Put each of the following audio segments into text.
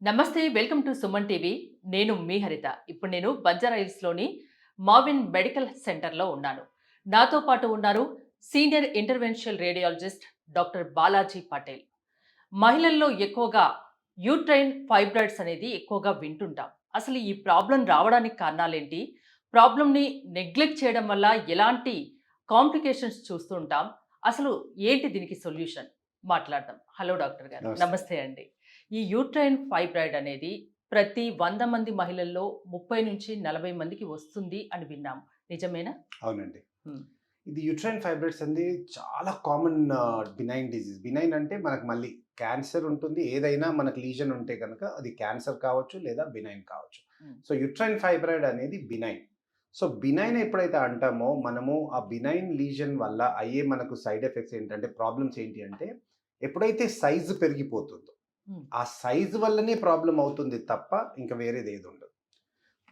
నమస్తే. Welcome to Suman TV. నేను మీ హరిత. ఇప్పుడు నేను బంజారాహిల్స్‌లోని మావిన్ మెడికల్ సెంటర్‌లో ఉన్నాను. నాతో పాటు ఉన్నారు senior interventional radiologist doctor Balaji Patel. మహిళల్లో ఎక్కువగా యూట్రైన్ ఫైబ్రాయిడ్స్ అనేది ఎక్కువగా వింటుంటాం. అసలు ఈ ప్రాబ్లమ్ రావడానికి కారణాలేంటి? ప్రాబ్లమ్‌ని నెగ్లెక్ట్ చేయడం వల్ల ఎలాంటి కాంప్లికేషన్స్ చూస్తూ ఉంటాం? అసలు ఏంటి దీనికి సొల్యూషన్? మాట్లాడదాం. హలో డాక్టర్ గారు. నమస్తే. నమస్తే అండి. ఈ యూట్రైన్ ఫైబ్రాయిడ్ అనేది ప్రతి 100 మంది మహిళల్లో 30-40 మందికి వస్తుంది అని విన్నాము. నిజమేనా? అవునండి. హ్మ్. ఇది యూట్రైన్ ఫైబ్రాయిడ్స్ అనేది చాలా కామన్ బినైన్ డిసీజ్. బినైన్ అంటే మనకు మళ్ళీ క్యాన్సర్ ఉంటుంది. ఏదైనా మనకు లీజన్ ఉంటే గనక అది క్యాన్సర్ కావచ్చు లేదా బినైన్ కావచ్చు. హ్మ్. సో యూట్రైన్ ఫైబ్రాయిడ్ అనేది బినైన్. సో బినైన్ ఎప్పుడైతే అంటామో మనము ఆ బినైన్ లీజన్ వల్ల అయ్యే మనకు సైడ్ ఎఫెక్ట్స్ ఏంటంటే ప్రాబ్లమ్స్ ఏంటి అంటే ఎప్పుడైతే సైజు పెరిగిపోతుందో హ్మ్. ఆ సైజు వల్లనే ప్రాబ్లమ్ అవుతుంది తప్ప ఇంకా వేరేది ఏది ఉండదు.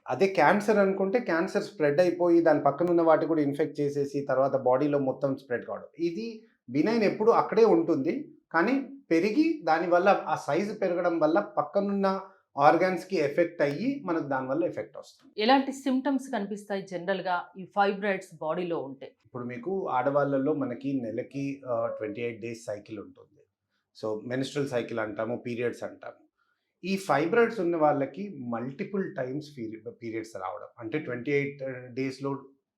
అదే క్యాన్సర్ అనుకుంటే క్యాన్సర్ స్ప్రెడ్ అయిపోయి దాని పక్కనున్న వాటి కూడా ఇన్ఫెక్ట్ చేసేసి తర్వాత బాడీలో మొత్తం స్ప్రెడ్ కావడం. ఇది బినైన్ ఎప్పుడు అక్కడే ఉంటుంది. కానీ పెరిగి దానివల్ల ఆ సైజు పెరగడం వల్ల పక్కనున్న ఆర్గాన్స్‌కి ఎఫెక్ట్ అయ్యి మనకు దానివల్ల ఎఫెక్ట్ వస్తుంది. ఎలాంటి సింప్టమ్స్ కనిపిస్తాయి జనరల్‌గా ఈ ఫైబ్రాయిడ్స్ బాడీలో ఉంటే? ఇప్పుడు మీకు ఆడవాళ్ళలో మనకి నెలకి 28 డేస్ సైకిల్ ఉంటుంది. సో మెన్‌స్ట్రువల్ సైకిల్ అంటాము, పీరియడ్స్ అంటాము. ఈ ఫైబ్రాయిడ్స్ ఉన్న వాళ్ళకి మల్టిపుల్ టైమ్స్ పీరియడ్స్ రావడం. అంటే 28 డేస్‌లో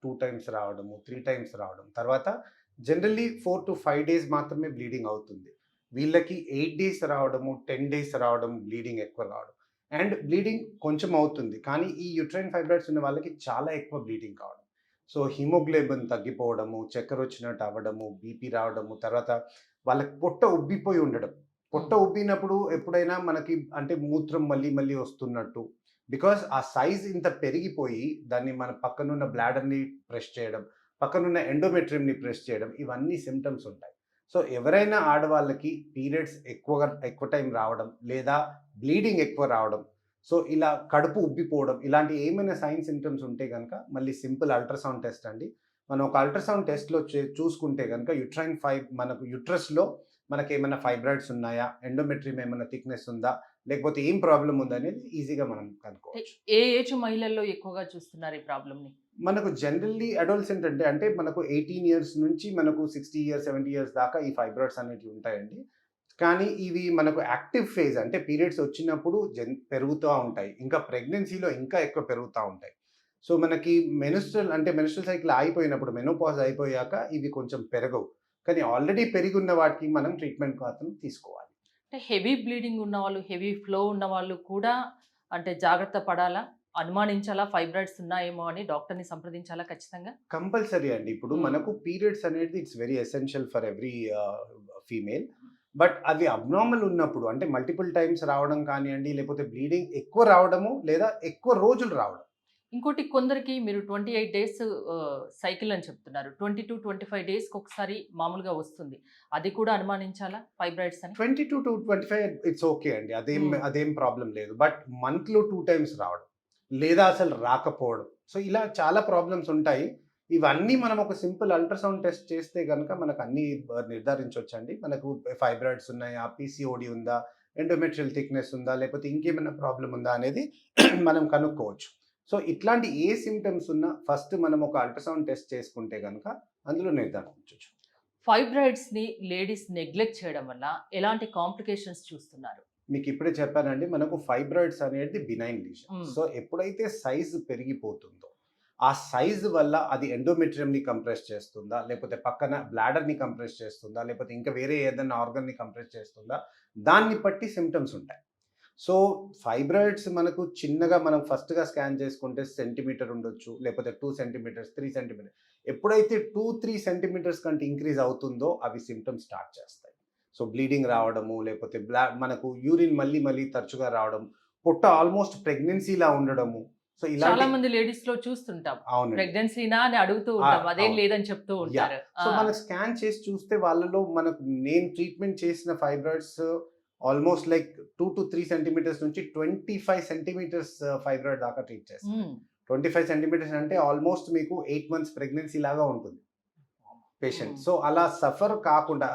2 టైమ్స్ రావడము, 3 టైమ్స్ రావడం. తర్వాత జనరల్లీ 4-5 డేస్ మాత్రమే బ్లీడింగ్ అవుతుంది. వీళ్ళకి 8 డేస్ రావడము, 10 డేస్ రావడం, బ్లీడింగ్ ఎక్కువ రావడం. అండ్ బ్లీడింగ్ కొంచెం అవుతుంది. కానీ ఈ యూట్రైన్ ఫైబ్రాయిడ్స్ ఉన్న వాళ్ళకి చాలా ఎక్కువ బ్లీడింగ్ కావడం. సో హిమోగ్లోబిన్ తగ్గిపోవడము, చక్కెరొచ్చినట్టు అవ్వడము, బీపీ రావడము, తర్వాత వాళ్ళకి పొట్ట ఉబ్బిపోయి ఉండడం. పొట్ట హ్మ్. ఉబ్బినప్పుడు ఎప్పుడైనా మనకి అంటే మూత్రం మళ్ళీ మళ్ళీ వస్తున్నట్టు. బికాజ్ ఆ సైజ్ ఇంత పెరిగిపోయి దాన్ని మన పక్కనున్న బ్లాడర్‌ని ప్రెస్ చేయడం, పక్కనున్న ఎండోమెట్రియంని ప్రెస్ చేయడం ఇవన్నీ సింప్టమ్స్ ఉంటాయి. సో, ఎవరైనా ఆడవాళ్ళకి పీరియడ్స్ ఎక్కువ టైం రావడం, లేదా బ్లీడింగ్ ఎక్కువ రావడం, సో, ఇలా కడుపు ఉబ్బిపోవడం ఇలాంటి ఏమైనా సైన్ సింప్టమ్స్ ఉంటే గనక మళ్ళీ సింపుల్ అల్ట్రాసౌండ్ టెస్ట్ అండి. మనం ఒక అల్ట్రాసౌండ్ టెస్ట్‌లో చూసుకుంటే గనక మనకు యుట్రస్‌లో మనకేమన్నా ఫైబ్రాయిడ్స్ ఉన్నాయా? ఎండోమెట్రియం ఏమన్నా థిక్‌నెస్ ఉందా? లేకపోతే ఏం ప్రాబ్లమ్ ఉందనేది ఈజీగా మనం అంటే కనుక్కోవచ్చు. ఏ ఏజ్ మహిళల్లో ఎక్కువగా చూస్తున్నారు ఈ ప్రాబ్లమ్‌ని? మనకు జనరల్లీ అడోలసెంట్ అంటే మనకు 18 ఇయర్స్ నుంచి మనకు 60 ఇయర్స్, 70 ఇయర్స్ దాకా ఈ ఫైబ్రాయిడ్స్ అనేటివి ఉంటాయండి. కానీ ఇవి మనకు యాక్టివ్ ఫేజ్ అంటే పీరియడ్స్ వచ్చినప్పుడు పెరుగుతా ఉంటాయి. ఇంకా ప్రెగ్నెన్సీలో ఇంకా ఎక్కువ పెరుగుతా ఉంటాయి. సో, మనకి మెన్‌స్ట్రువల్ సైకిల్ ఆగిపోయినప్పుడు మెనోపాజ్ అయిపోయాక ఇవి కొంచెం పెరగవు. కానీ ఆల్రెడీ పెరిగున్న వాటికి మనం ట్రీట్మెంట్ మాత్రం తీసుకోవాలి. అంటే హెవీ బ్లీడింగ్ ఉన్నవాళ్ళు, హెవీ ఫ్లో ఉన్నవాళ్ళు కూడా అంటే జాగ్రత్త పడాలా? అనుమానించాలా ఫైబ్రాయిడ్స్ ఉన్నాయేమో అని డాక్టర్‌ని సంప్రదించాలా ఖచ్చితంగా? కంపల్సరీ అండి. ఇప్పుడు హ్మ్. మనకు పీరియడ్స్ అనేది it's very essential for every female. But అవి అబ్నార్మల్ ఉన్నప్పుడు అంటే మల్టిపుల్ టైమ్స్ రావడం కానియండి, లేకపోతే బ్లీడింగ్ ఎక్కువ రావడము, లేదా ఎక్కువ రోజులు రావడం. ఇంకోటి కొందరికి మీరు 28 డేస్ సైకిల్ అని చెప్తున్నారు. 20-25 డేస్‌కొకసారి మామూలుగా వస్తుంది. అది కూడా అనుమానించాలా ఫైబ్రాయిడ్స్ అని? 22-25 ఇట్స్ ఓకే అండి. అదేం హ్మ్. అదేం ప్రాబ్లమ్ లేదు. బట్ మంత్‌లో 2 టైమ్స్ రావడం, లేదా అసలు రాకపోవడం. సో, ఇలా చాలా ప్రాబ్లమ్స్ ఉంటాయి. ఇవన్నీ మనం ఒక సింపుల్ అల్ట్రాసౌండ్ టెస్ట్ చేస్తే గనక మనకు అన్నీ నిర్ధారించొచ్చండి. మనకు ఫైబ్రాయిడ్స్ ఉన్నాయా? పీసీఓడీ ఉందా? ఎండోమెట్రియల్ థిక్‌నెస్ ఉందా? లేకపోతే ఇంకేమైనా ప్రాబ్లమ్ ఉందా? అనేది మనం కనుక్కోవచ్చు. సో, ఇట్లాంటి ఏ సింప్టమ్స్ ఉన్నా ఫస్ట్ మనం ఒక అల్ట్రాసౌండ్ టెస్ట్ చేసుకుంటే గనక అందులో నిర్ధారించొచ్చు. ఫైబ్రాయిడ్స్‌ని లేడీస్ నెగ్లెక్ట్ చేయడం వల్ల ఎలాంటి కాంప్లికేషన్స్ చూస్తున్నారు? మీకిప్పుడే చెప్పానండి. మనకు ఫైబ్రాయిడ్స్ అనేది బినైన్ లీషన్. హ్మ్. సో, ఎప్పుడైతే సైజ్ పెరిగిపోతుందో, ఆ సైజ్ వల్ల అది ఎండోమెట్రియంని కంప్రెస్ చేస్తుందా? లేకపోతే పక్కన బ్లాడర్‌ని కంప్రెస్ చేస్తుందా? లేకపోతే ఇంకా వేరే ఏదన్నా ఆర్గన్‌ని కంప్రెస్ చేస్తుందా? దాన్ని బట్టి సింప్టమ్స్ ఉంటాయి. సో, ఫైబ్రాయిడ్స్ మనకు చిన్నగా మనం ఫస్ట్‌గా స్కాన్ చేసుకుంటే సెంటీమీటర్ ఉండొచ్చు. లేకపోతే 2 సెంటీమీటర్స్, 3 సెంటీమీటర్. ఎప్పుడైతే 2, 3 సెంటీమీటర్స్ కంటే ఇంక్రీజ్ అవుతుందో అవి సింప్టమ్స్ స్టార్ట్ చేస్తాయి. సో, బ్లీడింగ్ రావడము, లేకపోతే మనకు యూరిన్ మళ్ళీ మళ్ళీ తరచుగా రావడం, పొట్ట ఆల్‌మోస్ట్ ప్రెగ్నెన్సీలా ఉండడము. సో, చాలా ఇలాంటి మంది లేడీస్‌లో చూస్తుంటాం. అవునండి. ప్రెగ్నెన్సీనా అని అడుగుతూ ఉంటాం. అదేం అవును. లేదని చెప్తూ యాహ్! ఉంటారు. సో, ఆ! మనం స్కాన్ చేసి చూస్తే వాళ్ళలో మనకు నేను ట్రీట్మెంట్ చేసిన ఫైబ్రాయిడ్స్ ఆల్‌మోస్ట్ లైక్ 2-3 సెంటీమీటర్స్ నుంచి 25 సెంటీమీటర్స్ ఫైబ్రాయిడ్ దాకా ట్రీట్ చేశాను. హ్మ్. 25 సెంటీమీటర్స్ అంటే ఆల్‌మోస్ట్ మీకు 8 మంత్స్ ప్రెగ్నెన్సీ లాగా ఉంటుంది పేషెంట్. హ్మ్. సో, అలా సఫర్ కాకుండా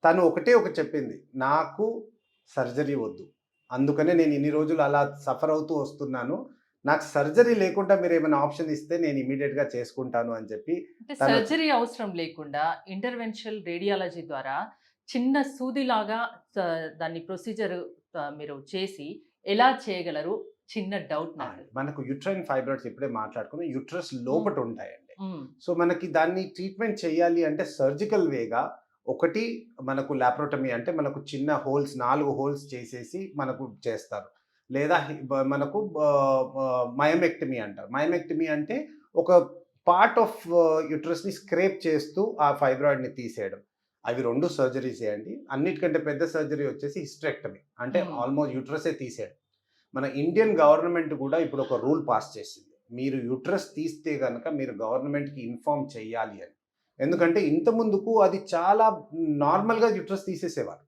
తను ఒకటే ఒకటి చెప్పింది. నాకు సర్జరీ వద్దు. అందుకనే నేను ఇన్ని రోజులు అలా సఫర్ అవుతూ వస్తున్నాను. నాకు సర్జరీ లేకుండా మీరేమైనా ఆప్షన్ ఇస్తే నేను ఇమ్మీడియేట్‌గా చేసుకుంటాను అని చెప్పి అంటే తను సర్జరీ అవసరం లేకుండా ఇంటర్వెన్షనల్ రేడియాలజీ ద్వారా చిన్న సూదిలాగా దాన్ని ప్రొసీజర్ మీరు చేసి ఎలా చేయగలరు? చిన్న డౌట్ నాకు. మనకు యుట్రైన్ ఫైబ్రాయిడ్స్ ఇప్పుడే మాట్లాడుకున్నాం. యుట్రస్ హ్మ్. లోపట ఉంటాయండి. హ్మ్. సో, మనకి దాన్ని ట్రీట్మెంట్ చేయాలి అంటే సర్జికల్ వేగా ఒకటి మనకు లాప్రోటమీ అంటే మనకు చిన్న హోల్స్ 4 హోల్స్ చేసేసి మనకు చేస్తారు. లేదా మనకు మయోమెక్టమీ అంటారు. మయోమెక్టమీ అంటే ఒక పార్ట్ ఆఫ్ యుట్రస్‌ని స్క్రేప్ చేస్తూ ఆ ఫైబ్రాయిడ్‌ని తీసేయడం. అవి 2 సర్జరీసే అండి. అన్నిటికంటే పెద్ద సర్జరీ వచ్చేసి హిస్టరెక్టమీ. అంటే హ్మ్. ఆల్మోస్ట్ యుట్రసే తీసేయడం. మన ఇండియన్ గవర్నమెంట్ కూడా ఇప్పుడు ఒక రూల్ పాస్ చేసింది. మీరు యుట్రస్ తీస్తే గనక మీరు గవర్నమెంట్‌కి ఇన్ఫార్మ్ చేయాలి అని. ఎందుకంటే ఇంత ముందుకు అది చాలా నార్మల్‌గా యుట్రస్ తీసేసేవారు.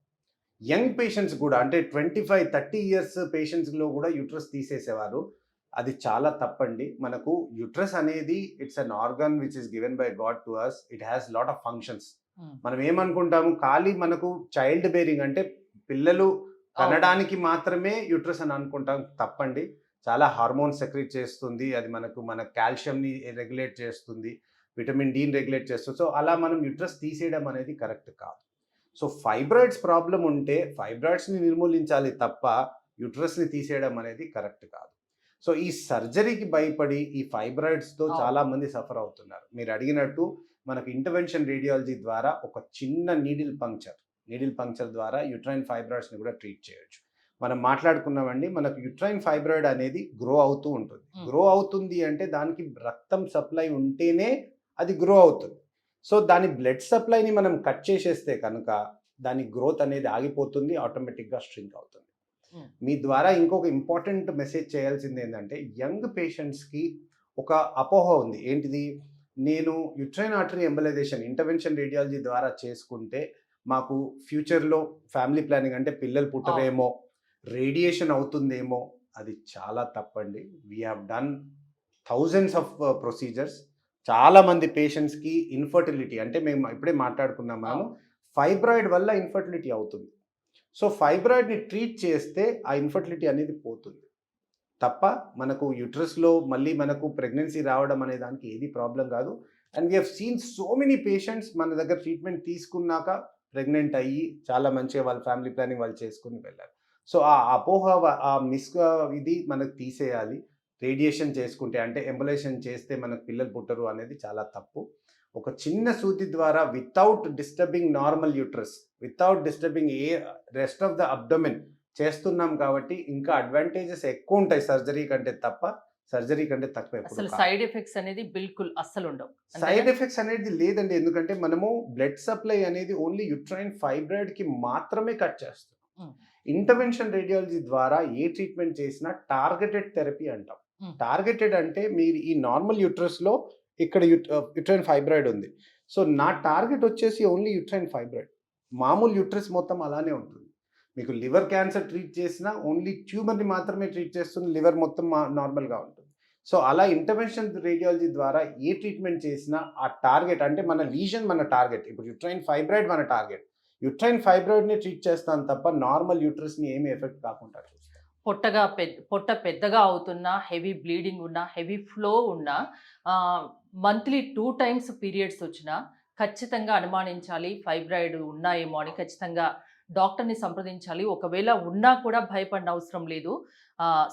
యంగ్ పేషెంట్స్ కూడా అంటే 25, 30 ఇయర్స్ పేషెంట్స్‌లో కూడా యుట్రస్ తీసేసేవారు. అది చాలా తప్పండి. మనకు యుట్రస్ అనేది it's an organ which is given by God to us. It has lot of functions. హ్మ్. మనం ఏమనుకుంటాము ఖాళీ మనకు చైల్డ్ బేరింగ్ అంటే పిల్లలు అవును. కనడానికి మాత్రమే యుట్రస్ అని అనుకుంటాం. తప్పండి. చాలా హార్మోన్స్ సెక్రీట్ చేస్తుంది. అది మన కాల్షియంని రెగ్యులేట్ చేస్తుంది. విటమిన్ డీని రెగ్యులేట్ చేస్తుంది. సో, అలా మనం యుట్రస్ తీసేయడం అనేది కరెక్ట్ కాదు. సో, ఫైబ్రాయిడ్స్ ప్రాబ్లమ్ ఉంటే ఫైబ్రాయిడ్స్‌ని నిర్మూలించాలి తప్ప యుట్రస్‌ని తీసేయడం అనేది కరెక్ట్ కాదు. సో, ఈ సర్జరీకి భయపడి ఈ ఫైబ్రాయిడ్స్‌తో అవును. చాలామంది సఫర్ అవుతున్నారు. మీరు అడిగినట్టు మనకు ఇంటర్వెన్షన్ రేడియాలజీ ద్వారా ఒక చిన్న నీడిల్ పంక్చర్ ద్వారా యుట్రైన్ ఫైబ్రాయిడ్స్‌ని కూడా ట్రీట్ చేయొచ్చు. మనం మాట్లాడుకున్నామండి మనకు యుట్రైన్ ఫైబ్రాయిడ్ అనేది గ్రో అవుతూ ఉంటుంది. హ్మ్. గ్రో అవుతుంది అంటే దానికి రక్తం సప్లై ఉంటేనే అది గ్రో అవుతుంది. సో, దాని బ్లడ్ సప్లైని మనం కట్ చేసేస్తే కనుక దాని గ్రోత్ అనేది ఆగిపోతుంది. ఆటోమేటిక్‌గా ష్రింక్ అవుతుంది. హ్మ్. మీ ద్వారా ఇంకొక ఇంపార్టెంట్ మెసేజ్ చేయాల్సింది ఏంటంటే యంగ్ పేషెంట్స్‌కి ఒక అపోహ ఉంది. ఏంటిది? నేను uterine artery embolisation intervention radiology ద్వారా చేసుకుంటే మాకు ఫ్యూచర్‌లో ఫ్యామిలీ ప్లానింగ్ అంటే పిల్లలు అవును. పుట్టరేమో, రేడియేషన్ అవుతుందేమో అది చాలా తప్పండి. We have done thousands of procedures. చాలా మంది పేషెంట్స్‌కి ఇన్‌ఫర్టిలిటీ అంటే మేము ఇప్పుడే మాట్లాడుకున్నాం మనము. అవును. ఫైబ్రాయిడ్ వల్ల ఇన్‌ఫర్టిలిటీ అవుతుంది. సో, ఫైబ్రాయిడ్‌ని ట్రీట్ చేస్తే ఆ ఇన్‌ఫర్టిలిటీ అనేది పోతుంది. తప్ప మనకు యుట్రస్‌లో మళ్ళీ మనకు ప్రెగ్నెన్సీ రావడం అనే దానికి ఏది ప్రాబ్లమ్ కాదు. And we have seen so many patients మన దగ్గర ట్రీట్మెంట్ తీసుకున్నాక ప్రెగ్నెంట్ అయ్యి చాలా మంచిగా వాళ్ళ ఫ్యామిలీ ప్లానింగ్ వాళ్ళు చేసుకొని వెళ్ళారు. సో, ఆ అపోహ ఆ ఇది మనకు తీసేయాలి. రేడియేషన్ చేసుకుంటే అంటే ఎంబలేషన్ చేస్తే మనకు పిల్లలు పుట్టరు అనేది చాలా తప్పు. ఒక చిన్న సూది ద్వారా without disturbing normal uterus, without disturbing rest of the abdomen చేస్తున్నాం కాబట్టి ఇంకా అడ్వాంటేజెస్ ఎక్కువ ఉంటాయి సర్జరీ కంటే తక్కువ ఎప్పుడు అసలు కాదు. సైడ్ ఎఫెక్ట్స్ అనేది బిల్కుల్ అస్సలుండవు. అంతేనా? సైడ్ ఎఫెక్ట్స్ అనేది లేదండి. ఎందుకంటే మనము బ్లడ్ సప్లై అనేది ఓన్లీ యుట్రైన్ ఫైబ్రాయిడ్‌కి మాత్రమే కట్ చేస్తాం. హ్మ్. ఇంటర్వెన్షన్ రేడియాలజీ ద్వారా ఏ ట్రీట్మెంట్ చేసినా టార్గెటెడ్ థెరపీ అంటాం. హ్మ్. టార్గెటెడ్ అంటే మీరు ఈ నార్మల్ యుట్రస్‌లో ఇక్కడ యుట్రైన్ ఫైబ్రాయిడ్ ఉంది. సో, నా టార్గెట్ వచ్చేసి ఓన్లీ యుట్రైన్ ఫైబ్రాయిడ్. మామూలు యుట్రస్ మొత్తం అలానే ఉంటుంది. మీకు లివర్ క్యాన్సర్ ట్రీట్ చేసినా ఓన్లీ ట్యూమర్‌ని మాత్రమే ట్రీట్ చేస్తుంది. లివర్ మొత్తం నార్మల్‌గా ఉంటుంది. సో, అలా ఇంటర్వెన్షన్ రేడియాలజీ ద్వారా ఏ ట్రీట్మెంట్ చేసినా ఆ టార్గెట్ అంటే మన లీజన్ మన టార్గెట్. ఇప్పుడు యుట్రైన్ ఫైబ్రాయిడ్ మన టార్గెట్. యుట్రైన్ ఫైబ్రాయిడ్‌ని ట్రీట్ చేస్తాను తప్ప నార్మల్ యుట్రస్‌ని ఏమి ఎఫెక్ట్ కాకుండా చూస్తాను. పొట్ట పెద్దగా అవుతున్నా, హెవీ బ్లీడింగ్ ఉన్నా, హెవీ ఫ్లో ఉన్నా, మంత్లీ 2 టైమ్స్ పీరియడ్స్ వచ్చినా ఖచ్చితంగా అనుమానించాలి. ఫైబ్రాయిడ్ ఉన్నాయేమో అని ఖచ్చితంగా డాక్టర్‌ని సంప్రదించాలి. ఒకవేళ ఉన్నా కూడా భయపడనవసరం అవసరం లేదు.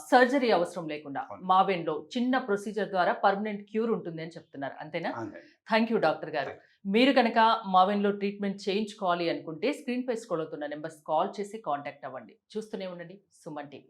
సర్జరీ అవసరం లేకుండా అవును. మావెన్‌లో చిన్న ప్రొసీజర్ ద్వారా పర్మనెంట్ క్యూర్ ఉంటుంది అని చెప్తున్నారు. అంతేనా? అంతే. థాంక్ యూ డాక్టర్ గారు. థాంక్ మీరు గనక మావెన్‌లో ట్రీట్మెంట్ చేయించుకోవాలి అనుకుంటే స్క్రీన్‌పై స్క్రోల్ అవుతున్న నంబర్స్ కాల్ చేసి కాంటాక్ట్ అవ్వండి. చూస్తూనే ఉండండి సుమన్ టీవీ.